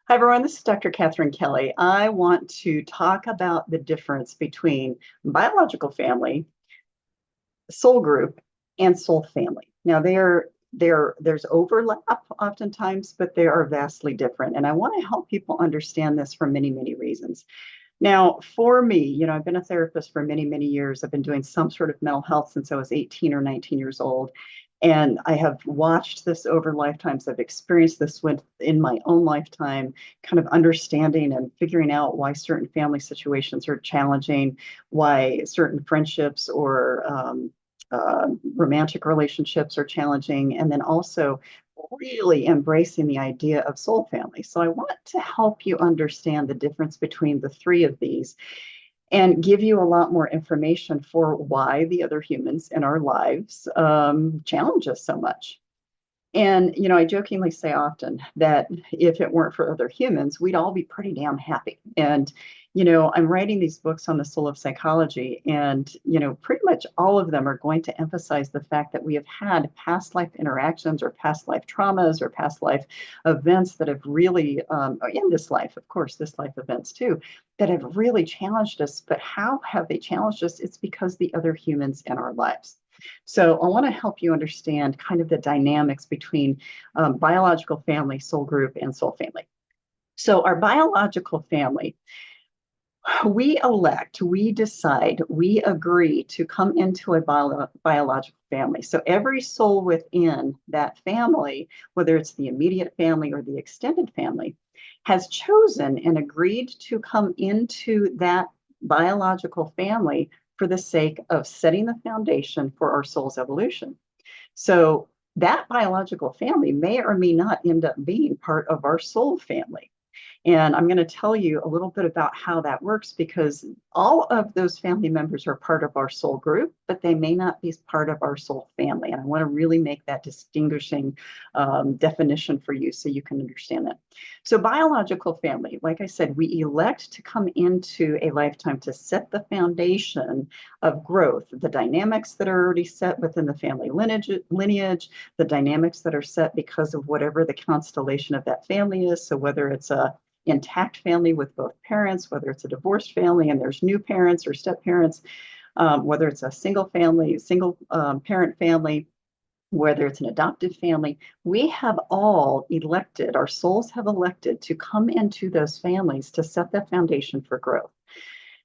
Hi, everyone. This is Dr. Katherine.Kelly. I want to talk about the difference between biological family, soul group, and soul family. Now, there's overlap oftentimes, but they are vastly different. And I want to help people understand this for many, many reasons. Now, for me, I've been a therapist for many, many years. I've been doing some sort of mental health since I was 18 or 19 years old. And I have watched this over lifetimes. I've experienced this in my own lifetime, kind of understanding and figuring out why certain family situations are challenging, why certain friendships or romantic relationships are challenging, and then also really embracing the idea of soul family. So I want to help you understand the difference between the three of these and give you a lot more information for why the other humans in our lives challenge us so much. And, I jokingly say often that if it weren't for other humans, we'd all be pretty damn happy. And, I'm writing these books on the soul of psychology, and, pretty much all of them are going to emphasize the fact that we have had past life interactions or past life traumas or past life events that have really, in this life, of course, this life events too, that have really challenged us. But how have they challenged us? It's because the other humans in our lives. So I want to help you understand kind of the dynamics between biological family, soul group, and soul family. So our biological family, we decide, we agree to come into a biological family. So every soul within that family, whether it's the immediate family or the extended family, has chosen and agreed to come into that biological family for the sake of setting the foundation for our soul's evolution. So that biological family may or may not end up being part of our soul family. And I'm going to tell you a little bit about how that works, because all of those family members are part of our soul group, but they may not be part of our soul family. And I want to really make that distinguishing definition for you so you can understand that. So biological family, like I said, we elect to come into a lifetime to set the foundation of growth, the dynamics that are already set within the family lineage, the dynamics that are set because of whatever the constellation of that family is. So whether it's a intact family with both parents, whether it's a divorced family and there's new parents or step parents, whether it's a single family, single parent family, whether it's an adoptive family, we have all elected, our souls have elected to come into those families to set that foundation for growth.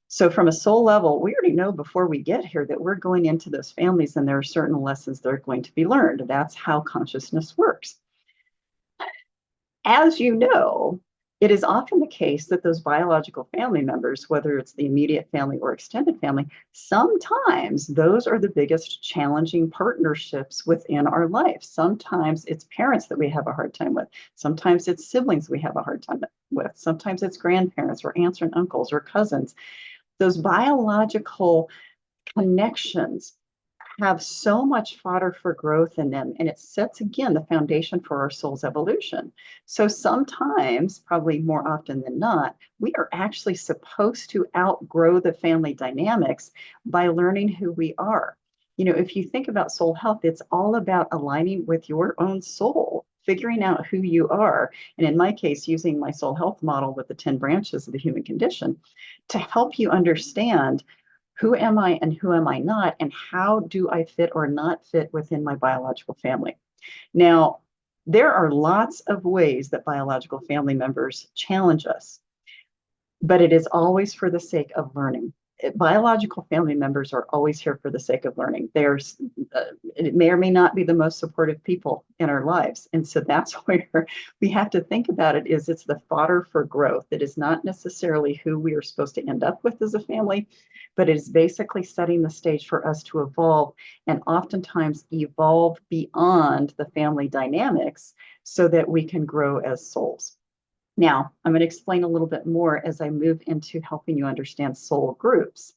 So from a soul level, we already know before we get here that we're going into those families and there are certain lessons that are going to be learned. That's how consciousness works. As you know, it is often the case that those biological family members, whether it's the immediate family or extended family, sometimes those are the biggest challenging partnerships within our life. Sometimes it's parents that we have a hard time with. Sometimes it's siblings we have a hard time with. Sometimes it's grandparents or aunts and uncles or cousins. Those biological connections have so much fodder for growth in them, and it sets again the foundation for our soul's evolution. So sometimes, probably more often than not, we are actually supposed to outgrow the family dynamics by learning who we are. If you think about soul health, it's all about aligning with your own soul, figuring out who you are, and in my case, using my soul health model with the 10 branches of the human condition to help you understand who am I and who am I not, and how do I fit or not fit within my biological family. Now, there are lots of ways that biological family members challenge us, but it is always for the sake of learning. Biological family members are always here for the sake of learning. It may or may not be the most supportive people in our lives. And so that's where we have to think about it, is it's the fodder for growth. It is not necessarily who we are supposed to end up with as a family, but it is basically setting the stage for us to evolve, and oftentimes evolve beyond the family dynamics so that we can grow as souls. Now, I'm going to explain a little bit more as I move into helping you understand soul groups.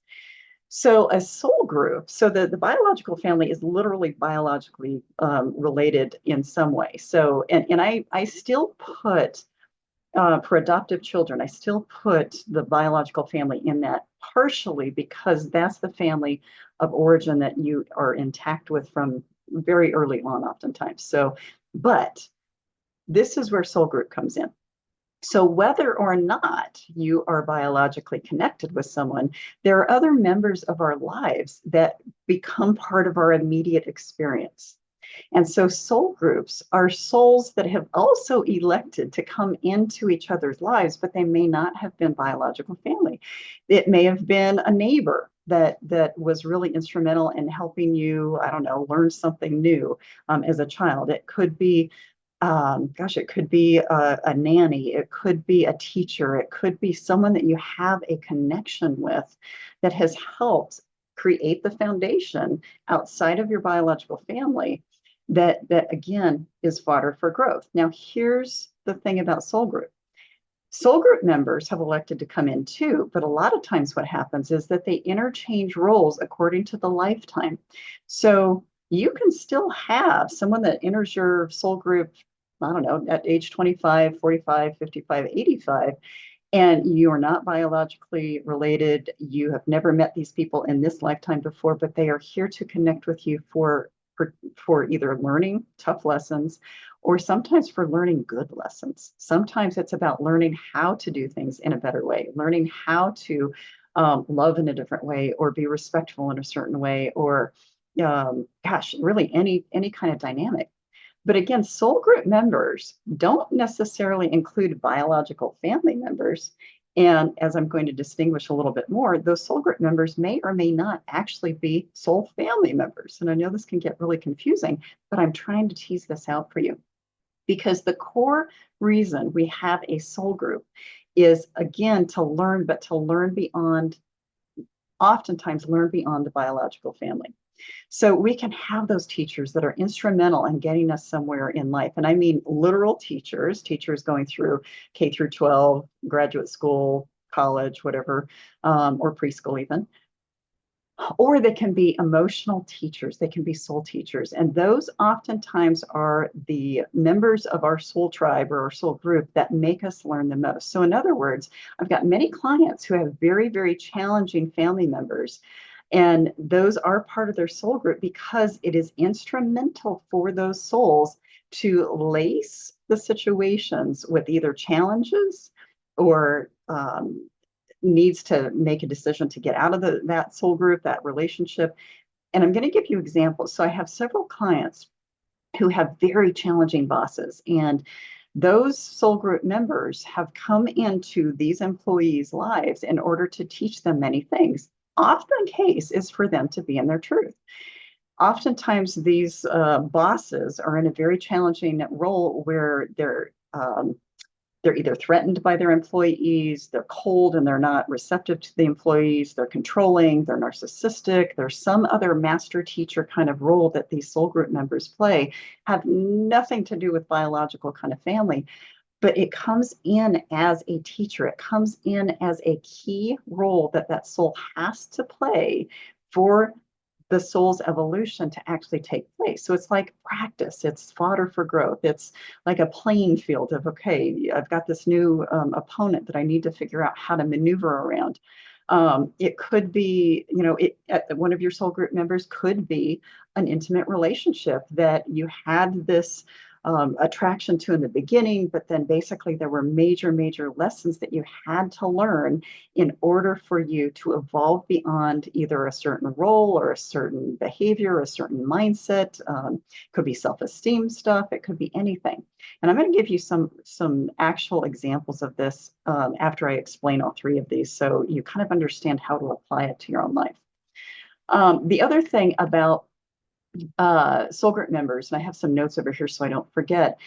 So a soul group, so the biological family is literally biologically related in some way. So, and I still put, for adoptive children, I still put the biological family in that, partially because that's the family of origin that you are intact with from very early on, oftentimes. So, but this is where soul group comes in. So whether or not you are biologically connected with someone, there are other members of our lives that become part of our immediate experience. And so soul groups are souls that have also elected to come into each other's lives, but they may not have been biological family. It may have been a neighbor that was really instrumental in helping you, I don't know, learn something new as a child. It could be it could be a nanny, it could be a teacher, it could be someone that you have a connection with that has helped create the foundation outside of your biological family that again is fodder for growth. Now, here's the thing about soul group. Soul group members have elected to come in too, but a lot of times what happens is that they interchange roles according to the lifetime. So you can still have someone that enters your soul group, I don't know, at age 25, 45, 55, 85, and you're not biologically related. You have never met these people in this lifetime before, but they are here to connect with you for either learning tough lessons or sometimes for learning good lessons. Sometimes it's about learning how to do things in a better way, learning how to love in a different way or be respectful in a certain way, or really any kind of dynamic. But again, soul group members don't necessarily include biological family members. And as I'm going to distinguish a little bit more, those soul group members may or may not actually be soul family members. And I know this can get really confusing, but I'm trying to tease this out for you because the core reason we have a soul group is, again, to learn, but to learn beyond, oftentimes learn beyond the biological family. So we can have those teachers that are instrumental in getting us somewhere in life. And I mean literal teachers, teachers going through K through 12, graduate school, college, whatever, or preschool even. Or they can be emotional teachers, they can be soul teachers. And those oftentimes are the members of our soul tribe or our soul group that make us learn the most. So, in other words, I've got many clients who have very, very challenging family members. And those are part of their soul group because it is instrumental for those souls to lace the situations with either challenges or needs to make a decision to get out of that soul group, that relationship. And I'm going to give you examples. So I have several clients who have very challenging bosses, and those soul group members have come into these employees' lives in order to teach them many things. Often the case is for them to be in their truth. Oftentimes these bosses are in a very challenging role where they're either threatened by their employees, they're cold and they're not receptive to the employees, they're controlling, they're narcissistic, there's some other master teacher kind of role that these soul group members play, have nothing to do with biological kind of family, but it comes in as a teacher. It comes in as a key role that that soul has to play for the soul's evolution to actually take place. So it's like practice, it's fodder for growth. It's like a playing field of, okay, I've got this new opponent that I need to figure out how to maneuver around. It could be, one of your soul group members could be an intimate relationship that you had this attraction to in the beginning, but then basically there were major, major lessons that you had to learn in order for you to evolve beyond either a certain role or a certain behavior, a certain mindset. Could be self-esteem stuff. It could be anything. And I'm going to give you some actual examples of this after I explain all three of these, so you kind of understand how to apply it to your own life. The other thing about soul group members, and I have some notes over here so I don't forget,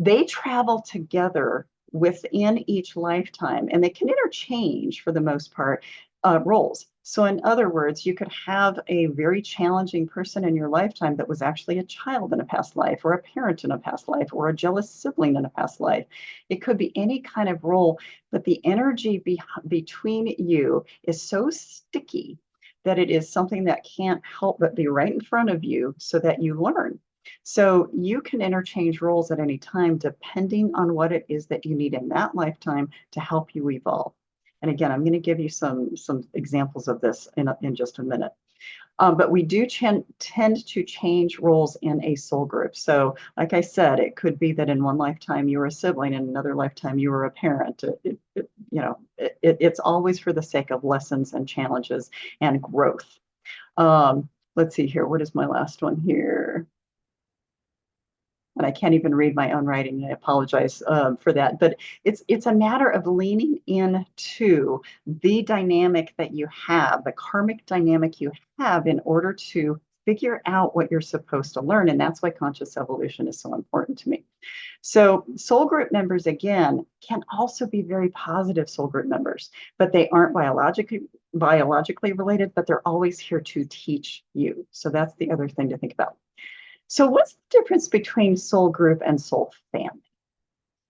they travel together within each lifetime and they can interchange for the most part roles. So in other words, you could have a very challenging person in your lifetime that was actually a child in a past life or a parent in a past life or a jealous sibling in a past life. It could be any kind of role, but the energy between you is so sticky that it is something that can't help but be right in front of you so that you learn. So you can interchange roles at any time depending on what it is that you need in that lifetime to help you evolve. And again, I'm going to give you some examples of this in just a minute. But we do tend to change roles in a soul group. So, like I said, it could be that in one lifetime you were a sibling, in another lifetime you were a parent. It's always for the sake of lessons and challenges and growth. Let's see here. What is my last one here? And I can't even read my own writing. I apologize for that. But it's a matter of leaning into the dynamic that you have, the karmic dynamic you have, in order to figure out what you're supposed to learn. And that's why conscious evolution is so important to me. So soul group members, again, can also be very positive soul group members, but they aren't biologically related, but they're always here to teach you. So that's the other thing to think about. So what's the difference between soul group and soul family?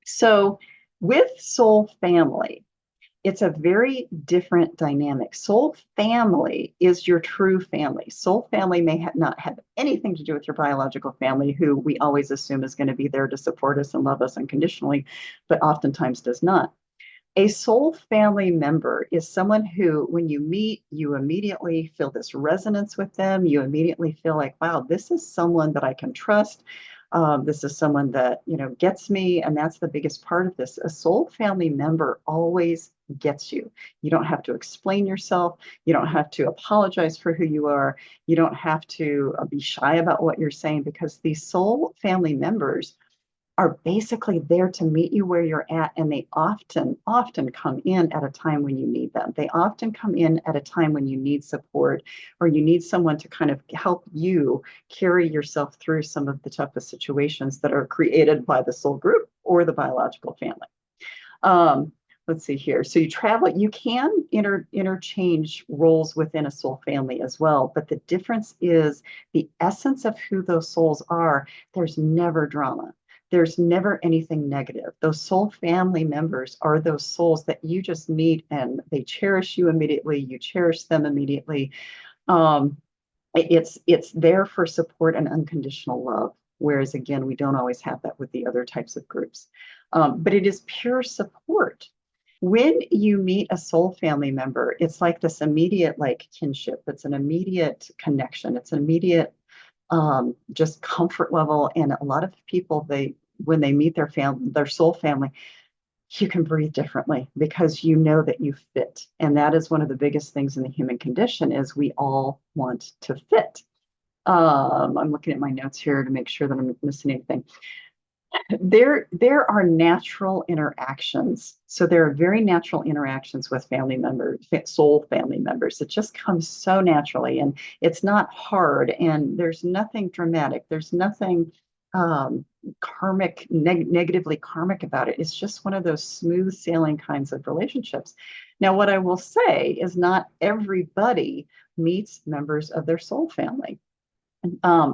So with soul family, it's a very different dynamic. Soul family is your true family. Soul family may not have anything to do with your biological family, who we always assume is going to be there to support us and love us unconditionally, but oftentimes does not. A soul family member is someone who, when you meet, you immediately feel this resonance with them. You immediately feel like, wow, this is someone that I can trust. This is someone that, gets me. And that's the biggest part of this. A soul family member always gets you. You don't have to explain yourself. You don't have to apologize for who you are. You don't have to be shy about what you're saying, because these soul family members are basically there to meet you where you're at. And they often come in at a time when you need them. They often come in at a time when you need support, or you need someone to kind of help you carry yourself through some of the toughest situations that are created by the soul group or the biological family. Let's see here. So you can interchange roles within a soul family as well, but the difference is the essence of who those souls are. There's never drama. There's never anything negative. Those soul family members are those souls that you just meet and they cherish you immediately. You cherish them immediately. Um, it's there for support and unconditional love. Whereas again, we don't always have that with the other types of groups. But it is pure support. When you meet a soul family member, it's like this immediate kinship. It's an immediate connection. It's an immediate just comfort level. And a lot of people, when they meet their soul family, you can breathe differently because you know that you fit. And that is one of the biggest things in the human condition, is we all want to fit. I'm looking at my notes here to make sure that I'm not missing anything. There are natural interactions. So there are very natural interactions with family members, soul family members. It just comes so naturally, and it's not hard, and there's nothing dramatic. There's nothing negatively karmic about it. It's just one of those smooth sailing kinds of relationships. Now, what I will say is not everybody meets members of their soul family.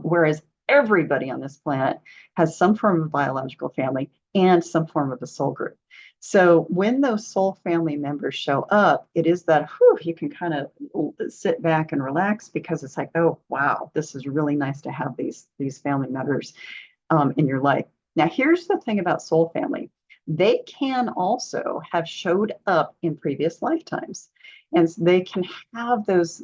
Whereas everybody on this planet has some form of biological family and some form of a soul group. So when those soul family members show up, it is that you can kind of sit back and relax, because it's like, oh, wow, this is really nice to have these family members in your life. Now, here's the thing about soul family. They can also have showed up in previous lifetimes. And they can have those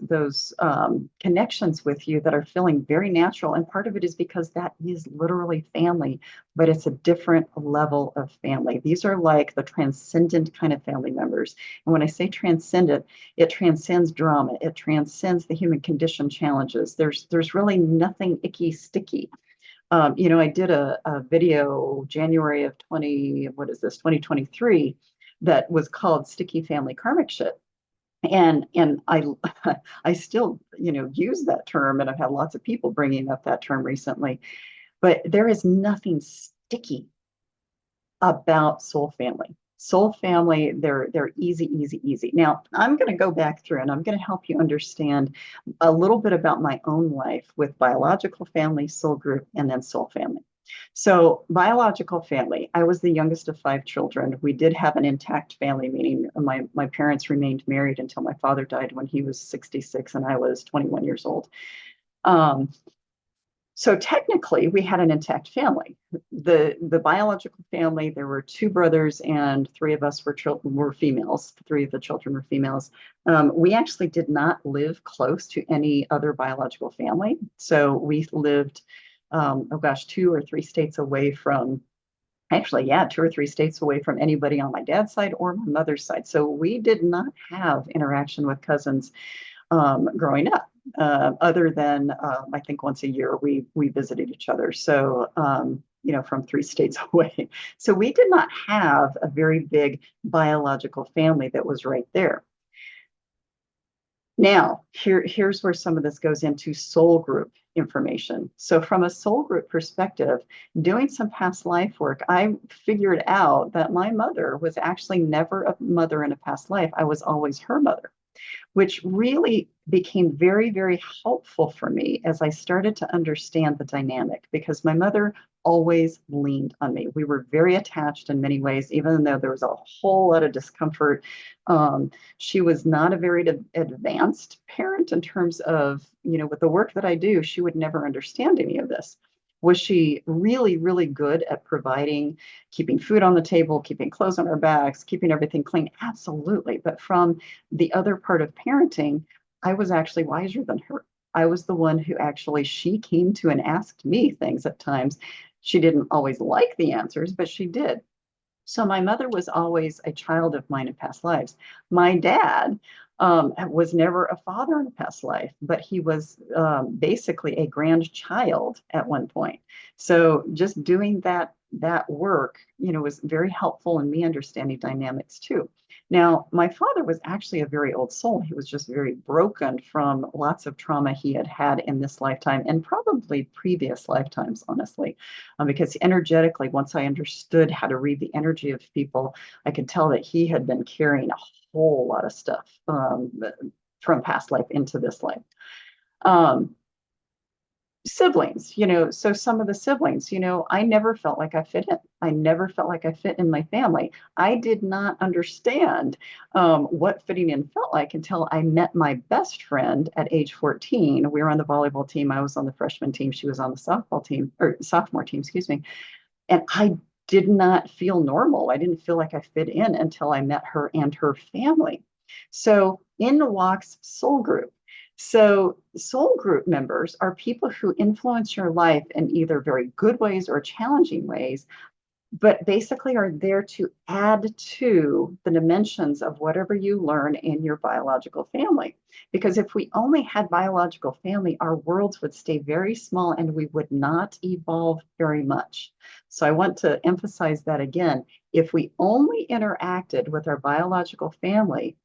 connections with you that are feeling very natural. And part of it is because that is literally family, but it's a different level of family. These are like the transcendent kind of family members. And when I say transcendent, it transcends drama. It transcends the human condition challenges. There's really nothing icky, sticky. I did a video January of 2023, that was called Sticky Family Karmic Shit. And I still, use that term, and I've had lots of people bringing up that term recently. But there is nothing sticky about soul family. Soul family, they're easy, easy, easy. Now, I'm going to go back through and I'm going to help you understand a little bit about my own life with biological family, soul group, and then soul family. So biological family, I was the youngest of 5 children. We did have an intact family, meaning my parents remained married until my father died when he was 66 and I was 21 years old. So technically, we had an intact family. The biological family, there were two brothers and three of us were females. Three of the children were females. We actually did not live close to any other biological family. So we lived, oh gosh, 2 or 3 states away from, actually, yeah, 2 or 3 states away from anybody on my dad's side or my mother's side. So we did not have interaction with cousins growing up. Other than I think once a year we visited each other. So from 3 states away. So we did not have a very big biological family that was right there. Now, here's where some of this goes into soul group information. So from a soul group perspective, doing some past life work, I figured out that my mother was actually never a mother in a past life. I was always her mother, which really became very, very helpful for me as I started to understand the dynamic, because my mother always leaned on me. We were very attached in many ways, even though there was a whole lot of discomfort. She was not a very advanced parent in terms of, with the work that I do, she would never understand any of this. Was she really, really good at providing, keeping food on the table, keeping clothes on our backs, keeping everything clean? Absolutely. But from the other part of parenting, I was actually wiser than her. I was the one who actually, she came to and asked me things at times. She didn't always like the answers, but she did. So my mother was always a child of mine in past lives. My dad was never a father in a past life, but he was basically a grandchild at one point. So just doing that work, was very helpful in me understanding dynamics too. Now, my father was actually a very old soul. He was just very broken from lots of trauma he had had in this lifetime and probably previous lifetimes, honestly, because energetically, once I understood how to read the energy of people, I could tell that he had been carrying a whole lot of stuff from past life into this life. Siblings, so some of the siblings, I never felt like I fit in. I never felt like I fit in my family. I did not understand what fitting in felt like until I met my best friend at age 14. We were on the volleyball team. I was on the freshman team. She was on the softball team, or sophomore team, excuse me. And I did not feel normal. I didn't feel like I fit in until I met her and her family. So in walks soul group. So soul group members are people who influence your life in either very good ways or challenging ways, but basically are there to add to the dimensions of whatever you learn in your biological family. Because if we only had biological family, our worlds would stay very small and we would not evolve very much. So I want to emphasize that again. If we only interacted with our biological family,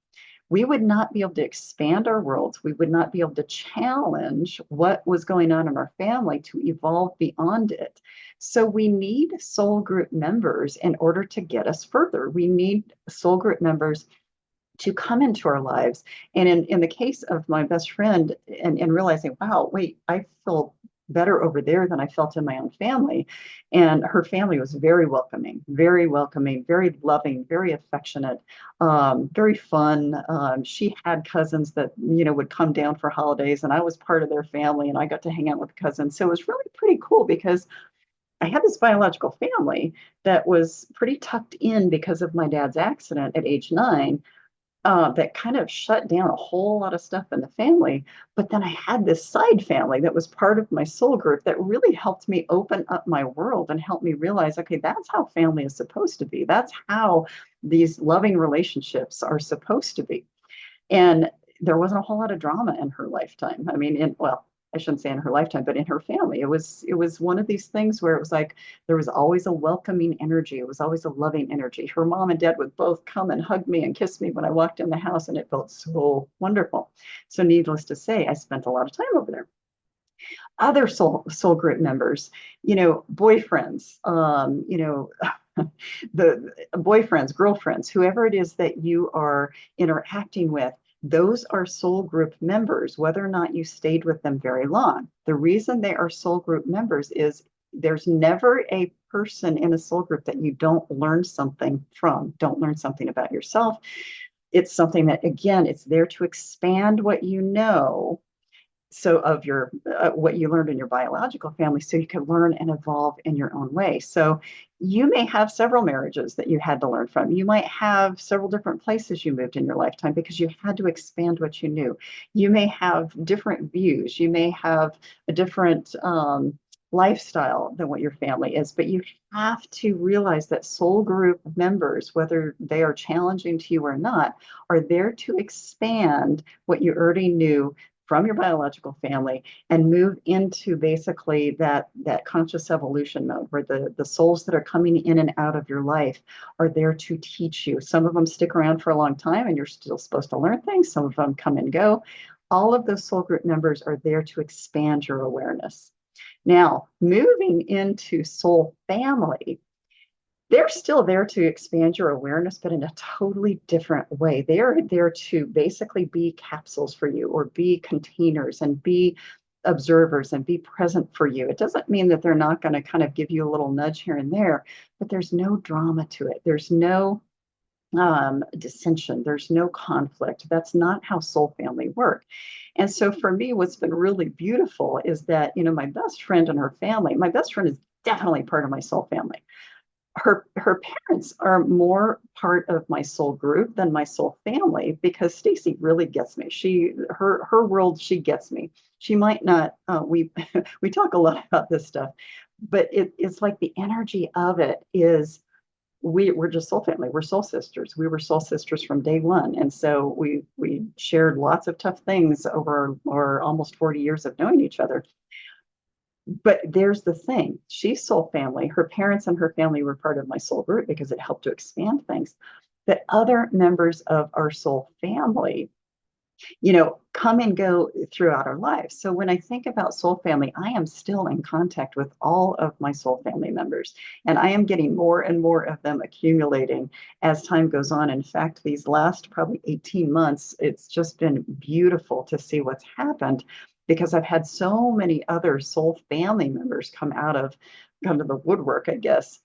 we would not be able to expand our worlds. We would not be able to challenge what was going on in our family to evolve beyond it. So we need soul group members in order to get us further. We need soul group members to come into our lives. And in the case of my best friend, and realizing, wow, wait, I feel better over there than I felt in my own family. And her family was very welcoming, very loving, very affectionate, very fun. She had cousins that, would come down for holidays, and I was part of their family, and I got to hang out with cousins. So it was really pretty cool because I had this biological family that was pretty tucked in because of my dad's accident at age 9. That kind of shut down a whole lot of stuff in the family. But then I had this side family that was part of my soul group that really helped me open up my world and helped me realize, okay, that's how family is supposed to be. That's how these loving relationships are supposed to be. And there wasn't a whole lot of drama in her lifetime. I mean, well, I shouldn't say in her lifetime, but in her family, it was one of these things where it was like there was always a welcoming energy. It was always a loving energy. Her mom and dad would both come and hug me and kiss me when I walked in the house, and it felt so wonderful. So needless to say, I spent a lot of time over there. Other soul group members, boyfriends, the boyfriends, girlfriends, whoever it is that you are interacting with, those are soul group members, whether or not you stayed with them very long. The reason they are soul group members is there's never a person in a soul group that you don't learn something from, don't learn something about yourself. It's something that, again, it's there to expand what you know so of your what you learned in your biological family, so you can learn and evolve in your own way. So you may have several marriages that you had to learn from. You might have several different places you moved in your lifetime because you had to expand what you knew. You may have different views. You may have a different lifestyle than what your family is, but you have to realize that soul group members, whether they are challenging to you or not, are there to expand what you already knew from your biological family and move into basically that conscious evolution mode where the souls that are coming in and out of your life are there to teach you. Some of them stick around for a long time and you're still supposed to learn things. Some of them come and go. All of those soul group members are there to expand your awareness. Now, moving into soul family, they're still there to expand your awareness, but in a totally different way. They are there to basically be capsules for you or be containers and be observers and be present for you. It doesn't mean that they're not going to kind of give you a little nudge here and there, but there's no drama to it. There's no dissension. There's no conflict. That's not how soul family work. And so for me, what's been really beautiful is that, my best friend and her family, my best friend is definitely part of my soul family. Her parents are more part of my soul group than my soul family because Stacy really gets me. Her world, she gets me. She might not. We talk a lot about this stuff, but it's like the energy of it is we're just soul family. We're soul sisters. We were soul sisters from day one, and so we shared lots of tough things over our almost 40 years of knowing each other. But there's the thing. She's soul family. Her parents and her family were part of my soul group because it helped to expand things. But other members of our soul family, come and go throughout our lives. So when I think about soul family, I am still in contact with all of my soul family members, and I am getting more and more of them accumulating as time goes on. In fact, these last probably 18 months, it's just been beautiful to see what's happened because I've had so many other soul family members come out of kind of the woodwork, I guess.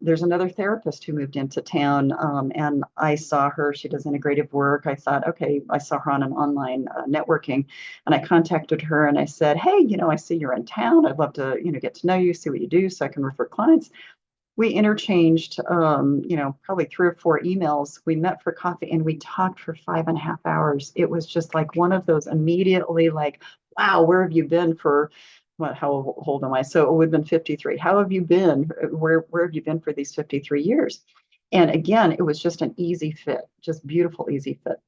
There's another therapist who moved into town, and I saw her. She does integrative work. I thought, okay, I saw her on an online networking, and I contacted her and I said, hey, I see you're in town. I'd love to, get to know you, see what you do, so I can refer clients. We interchanged, probably 3 or 4 emails. We met for coffee and we talked for 5.5 hours. It was just like one of those immediately like, wow, where have you been for how old am I? So we've been 53. How have you been? Where have you been for these 53 years? And again, it was just an easy fit, just beautiful, easy fit.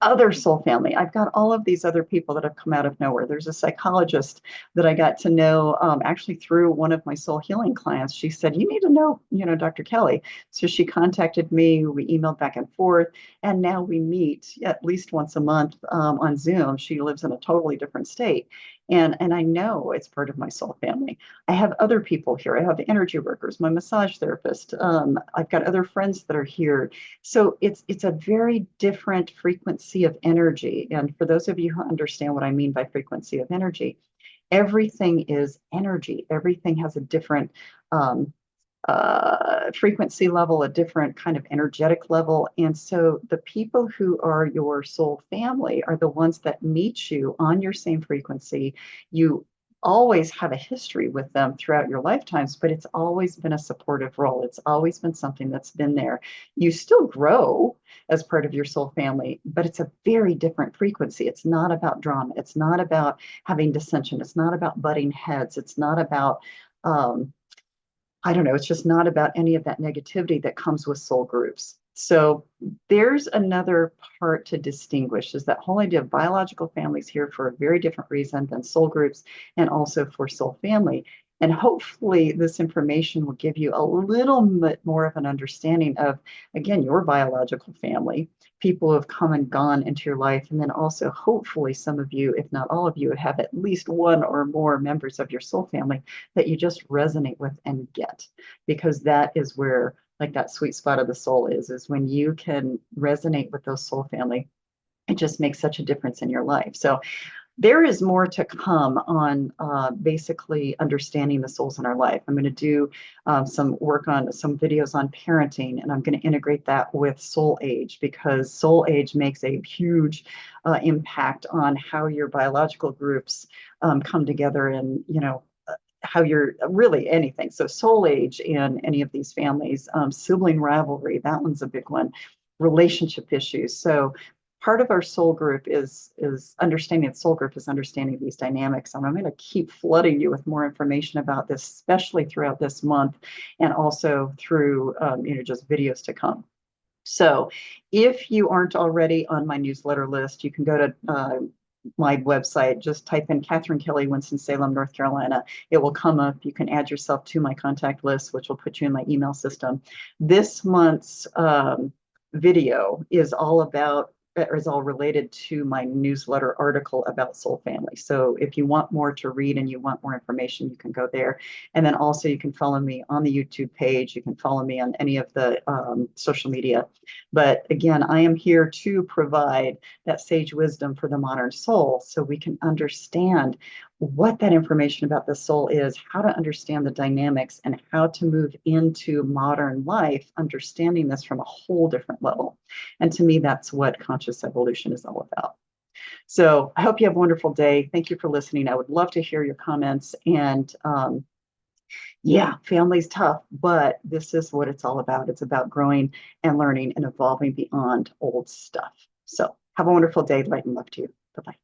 Other soul family. I've got all of these other people that have come out of nowhere. There's a psychologist that I got to know actually through one of my soul healing clients. She said, you need to know, Dr. Kelly. So she contacted me. We emailed back and forth. And now we meet at least once a month on Zoom. She lives in a totally different state. And I know it's part of my soul family. I have other people here. I have energy workers, my massage therapist. I've got other friends that are here. So it's a very different frequency of energy. And for those of you who understand what I mean by frequency of energy, everything is energy. Everything has a different frequency level, a different kind of energetic level. And so the people who are your soul family are the ones that meet you on your same frequency. You always have a history with them throughout your lifetimes, but it's always been a supportive role. It's always been something that's been there. You still grow as part of your soul family, but it's a very different frequency. It's not about drama. It's not about having dissension. It's not about butting heads. It's not about, I don't know, it's just not about any of that negativity that comes with soul groups. So there's another part to distinguish is that whole idea of biological families here for a very different reason than soul groups and also for soul family. And hopefully this information will give you a little bit more of an understanding of, again, your biological family, people who have come and gone into your life. And then also hopefully some of you, if not all of you, have at least one or more members of your soul family that you just resonate with and get, because that is where like that sweet spot of the soul is when you can resonate with those soul family. It just makes such a difference in your life. So there is more to come on basically understanding the souls in our life. I'm going to do some work on some videos on parenting, and I'm going to integrate that with soul age, because soul age makes a huge impact on how your biological groups come together, and how you're really anything. So soul age in any of these families, sibling rivalry, that one's a big one, relationship issues. So part of our soul group is understanding that soul group is understanding these dynamics. And I'm going to keep flooding you with more information about this, especially throughout this month, and also through just videos to come. So if you aren't already on my newsletter list, you can go to my website. Just type in Katherine Kelly, Winston-Salem, North Carolina. It will come up. You can add yourself to my contact list, which will put you in my email system. This month's video is all related to my newsletter article about soul family. So if you want more to read and you want more information, you can go there. And then also you can follow me on the YouTube page. You can follow me on any of the social media. But again, I am here to provide that sage wisdom for the modern soul, so we can understand what that information about the soul is, how to understand the dynamics, and how to move into modern life, understanding this from a whole different level. And to me, that's what conscious evolution is all about. So I hope you have a wonderful day. Thank you for listening. I would love to hear your comments. And yeah, family's tough, but this is what it's all about. It's about growing and learning and evolving beyond old stuff. So have a wonderful day. Light and love to you. Bye-bye.